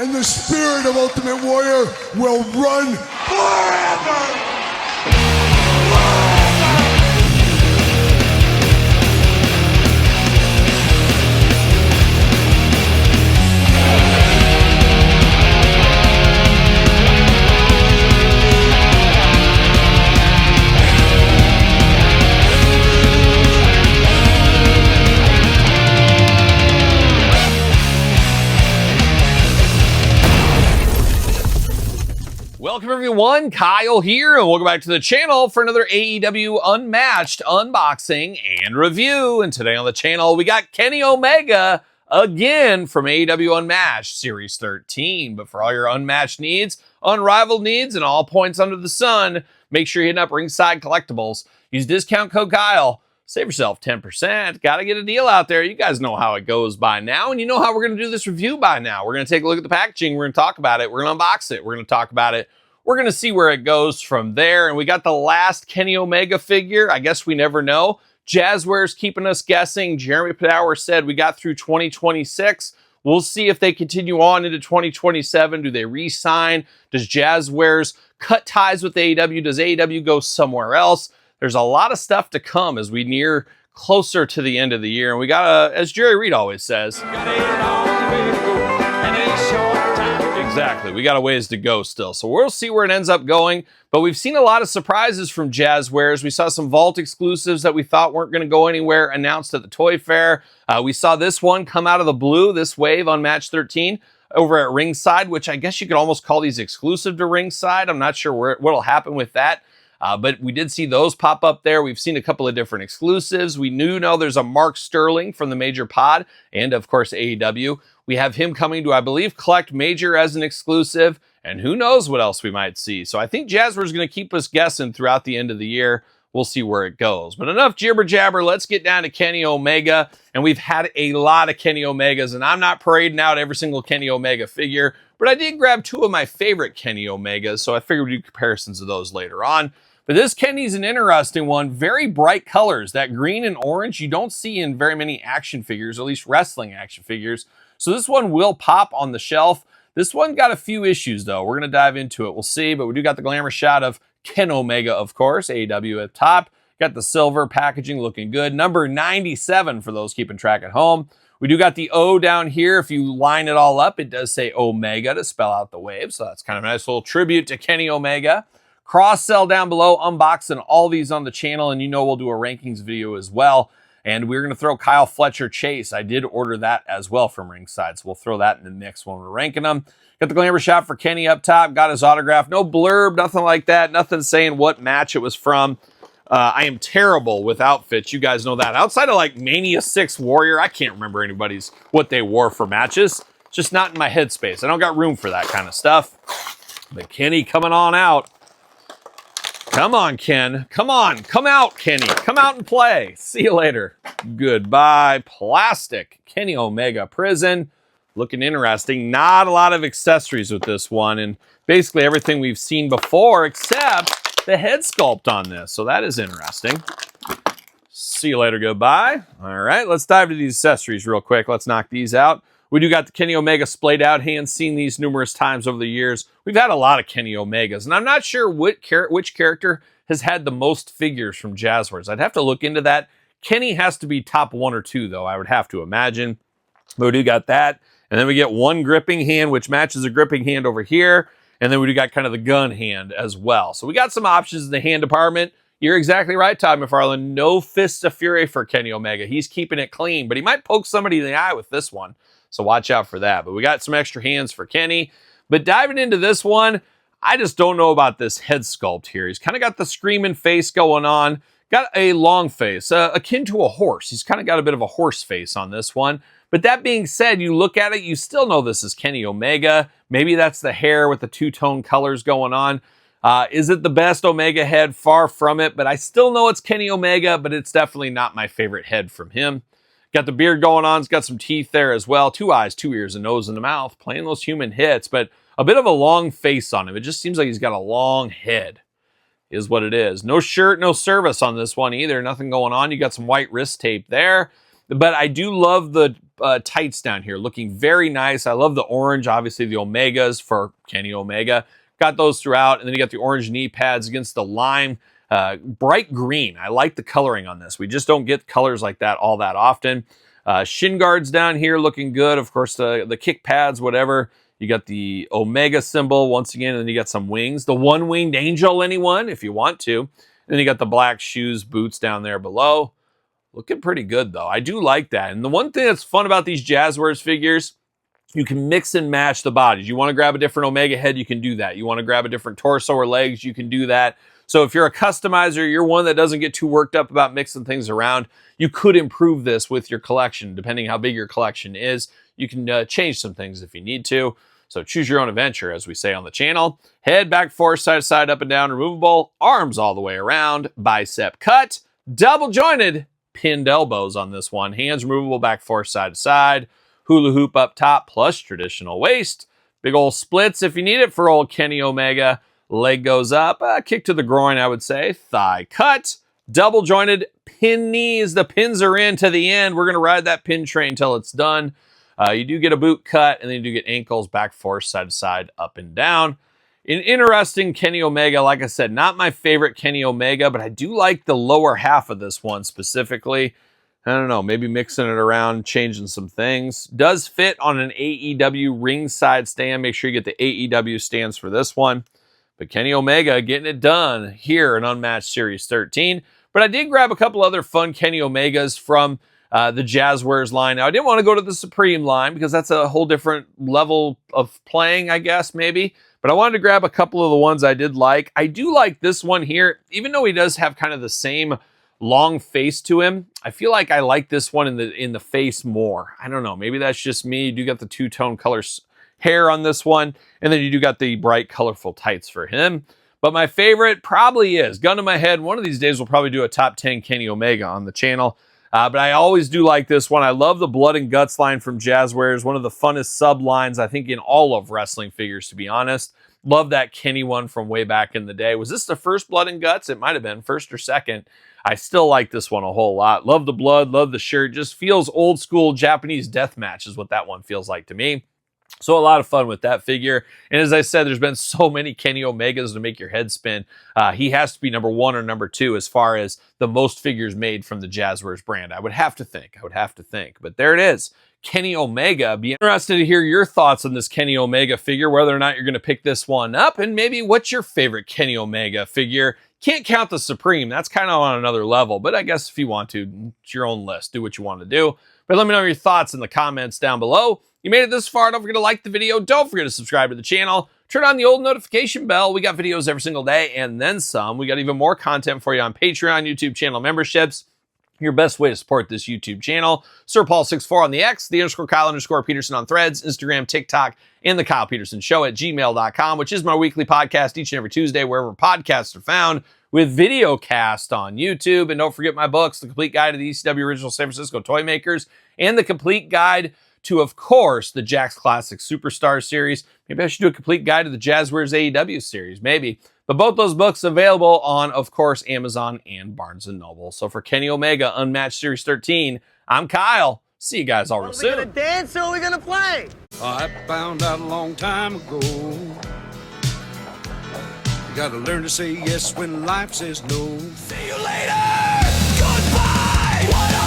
and the spirit of Ultimate Warrior will run forever! Welcome everyone, Kyle here, and welcome back to the channel for another AEW Unmatched unboxing and review. And today on the channel, we got Kenny Omega again from AEW Unmatched Series 13. But for all your unmatched needs, unrivaled needs, and all points under the sun, make sure you're hitting up Ringside Collectibles. Use discount code Kyle. Save yourself 10%. Got to get a deal out there. You guys know how it goes by now, and you know how we're going to do this review by now. We're going to take a look at the packaging. We're going to talk about it. We're going to unbox it. We're going to talk about it. We're going to see where it goes from there. And we got the last Kenny Omega figure. I guess we never know. Jazwares keeping us guessing. Jeremy Power said we got through 2026. We'll see if they continue on into 2027. Do they re-sign? Does Jazwares cut ties with AEW? Does AEW go somewhere else? There's a lot of stuff to come as we near closer to the end of the year. And we got, as Jerry Reed always says, exactly, we got a ways to go still. So we'll see where it ends up going. But we've seen a lot of surprises from Jazwares. We saw some Vault exclusives that we thought weren't going to go anywhere announced at the Toy Fair. We saw this one come out of the blue, this wave, Unmatched 13, over at Ringside, which I guess you could almost call these exclusive to Ringside. I'm not sure what'll happen with that. But we did see those pop up there. We've seen a couple of different exclusives. We know there's a Mark Sterling from the Major Pod and, of course, AEW. We have him coming to, I believe, Collect Major as an exclusive. And who knows what else we might see. So I think Jazwares is going to keep us guessing throughout the end of the year. We'll see where it goes. But enough jibber jabber. Let's get down to Kenny Omega. And we've had a lot of Kenny Omegas. And I'm not parading out every single Kenny Omega figure. But I did grab two of my favorite Kenny Omegas. So I figured we'd do comparisons of those later on. But this Kenny's an interesting one. Very bright colors. That green and orange you don't see in very many action figures, at least wrestling action figures. So this one will pop on the shelf. This one got a few issues, though. We're going to dive into it. We'll see. But we do got the glamour shot of Ken Omega, of course. AEW at top. Got the silver packaging looking good. Number 97 for those keeping track at home. We do got the O down here. If you line it all up, it does say Omega to spell out the wave. So that's kind of a nice little tribute to Kenny Omega. Cross-sell down below, unboxing all these on the channel, and we'll do a rankings video as well. And we're going to throw Kyle Fletcher Chase. I did order that as well from Ringside, so we'll throw that in the mix when we're ranking them. Got the glamour shot for Kenny up top, got his autograph. No blurb, nothing like that, nothing saying what match it was from. I am terrible with outfits, you guys know that. Outside of like Mania 6 Warrior, I can't remember anybody's what they wore for matches. It's just not in my headspace. I don't got room for that kind of stuff. But Kenny coming on out. Come on, Ken. Come on. Come out, Kenny. Come out and play. See you later. Goodbye. Plastic. Kenny Omega Prison. Looking interesting. Not a lot of accessories with this one. And basically everything we've seen before except the head sculpt on this. So that is interesting. See you later. Goodbye. All right. Let's dive into these accessories real quick. Let's knock these out. We do got the Kenny Omega splayed out hands, seen these numerous times over the years. We've had a lot of Kenny Omegas, and I'm not sure which character has had the most figures from Jazwares. I'd have to look into that. Kenny has to be top 1 or 2, though, I would have to imagine. But we do got that. And then we get one gripping hand, which matches a gripping hand over here. And then we do got kind of the gun hand as well. So we got some options in the hand department. You're exactly right, Todd McFarlane. No Fists of Fury for Kenny Omega. He's keeping it clean, but he might poke somebody in the eye with this one. So watch out for that. But we got some extra hands for Kenny. But diving into this one, I just don't know about this head sculpt here. He's kind of got the screaming face going on. Got a long face, akin to a horse. He's kind of got a bit of a horse face on this one. But that being said, you look at it, you still know this is Kenny Omega. Maybe that's the hair with the two-tone colors going on. Is it the best Omega head? Far from it. But I still know it's Kenny Omega, but it's definitely not my favorite head from him. Got the beard going on. It's got some teeth there as well. 2 eyes, 2 ears, a nose, and a mouth. Playing those human hits, but a bit of a long face on him. It just seems like he's got a long head, is what it is. No shirt, no service on this one either. Nothing going on. You got some white wrist tape there. But I do love the tights down here, looking very nice. I love the orange, obviously the Omegas for Kenny Omega. Got those throughout, and then you got the orange knee pads against the lime. Bright green. I like the coloring on this. We just don't get colors like that all that often. Shin guards down here looking good. Of course, the kick pads, whatever. You got the Omega symbol once again, and then you got some wings. The one-winged angel, anyone, if you want to. And then you got the black shoes, boots down there below. Looking pretty good, though. I do like that. And the one thing that's fun about these Jazwares figures, you can mix and match the bodies. You want to grab a different Omega head, you can do that. You want to grab a different torso or legs, you can do that. So if you're a customizer, you're one that doesn't get too worked up about mixing things around, you could improve this with your collection. Depending how big your collection is, you can change some things if you need to. So choose your own adventure, as we say on the channel. Head back, forth, side to side, up and down, removable. Arms all the way around. Bicep cut. Double jointed. Pinned elbows on this one. Hands removable, back, forth, side to side. Hula hoop up top, plus traditional waist. Big old splits if you need it for old Kenny Omega. Leg goes up. Kick to the groin, I would say. Thigh cut. Double jointed. Pin knees. The pins are in to the end. We're going to ride that pin train until it's done. You do get a boot cut, and then you do get ankles, back, forth, side to side, up and down. An interesting Kenny Omega. Like I said, not my favorite Kenny Omega, but I do like the lower half of this one specifically. I don't know, maybe mixing it around, changing some things. Does fit on an AEW ringside stand. Make sure you get the AEW stands for this one. But Kenny Omega getting it done here in Unmatched Series 13. But I did grab a couple other fun Kenny Omegas from the Jazwares line. Now, I didn't want to go to the Supreme line because that's a whole different level of playing, I guess, maybe. But I wanted to grab a couple of the ones I did like. I do like this one here, even though he does have kind of the same long face to him. I feel like I like this one in the face more. I don't know. Maybe that's just me. You do got the two-tone colors hair on this one, and then you do got the bright, colorful tights for him. But my favorite probably is, gun to my head, one of these days we'll probably do a top 10 Kenny Omega on the channel. But I always do like this one. I love the Blood and Guts line from Jazwares. One of the funnest sub lines, I think, in all of wrestling figures, to be honest. Love that Kenny one from way back in the day. Was this the first Blood and Guts? It might have been, first or second. I still like this one a whole lot. Love the blood, love the shirt. Just feels old school Japanese death match is what that one feels like to me. So a lot of fun with that figure. And as I said, there's been so many Kenny Omegas to make your head spin. He has to be number 1 or number 2 as far as the most figures made from the Jazwares brand. I would have to think. But there it is. Kenny Omega. Be interested to hear your thoughts on this Kenny Omega figure, whether or not you're going to pick this one up, and maybe what's your favorite Kenny Omega figure. Can't count the Supreme. That's kind of on another level, but I guess if you want to, it's your own list. Do what you want to do. But let me know your thoughts in the comments down below. You made it this far, don't forget to like the video. Don't forget to subscribe to the channel. Turn on the old notification bell. We got videos every single day and then some. We got even more content for you on Patreon, YouTube channel memberships. Your best way to support this YouTube channel. Sir Paul64 on the X, the _Kyle_Peterson on Threads, Instagram, TikTok, and the Kyle Peterson Show at gmail.com, which is my weekly podcast each and every Tuesday, wherever podcasts are found, with video cast on YouTube. And don't forget my books, The Complete Guide to the ECW Original San Francisco Toy Makers, and The Complete Guide to, of course, the Jakks Classic Superstar series. Maybe I should do a complete guide to the Jazwares AEW series, maybe. But both those books available on, of course, Amazon and Barnes & Noble. So for Kenny Omega Unmatched Series 13, I'm Kyle. See you guys all real soon. Are we gonna dance or are we gonna play? I found out a long time ago. You gotta learn to say yes when life says no. See you later! Goodbye! What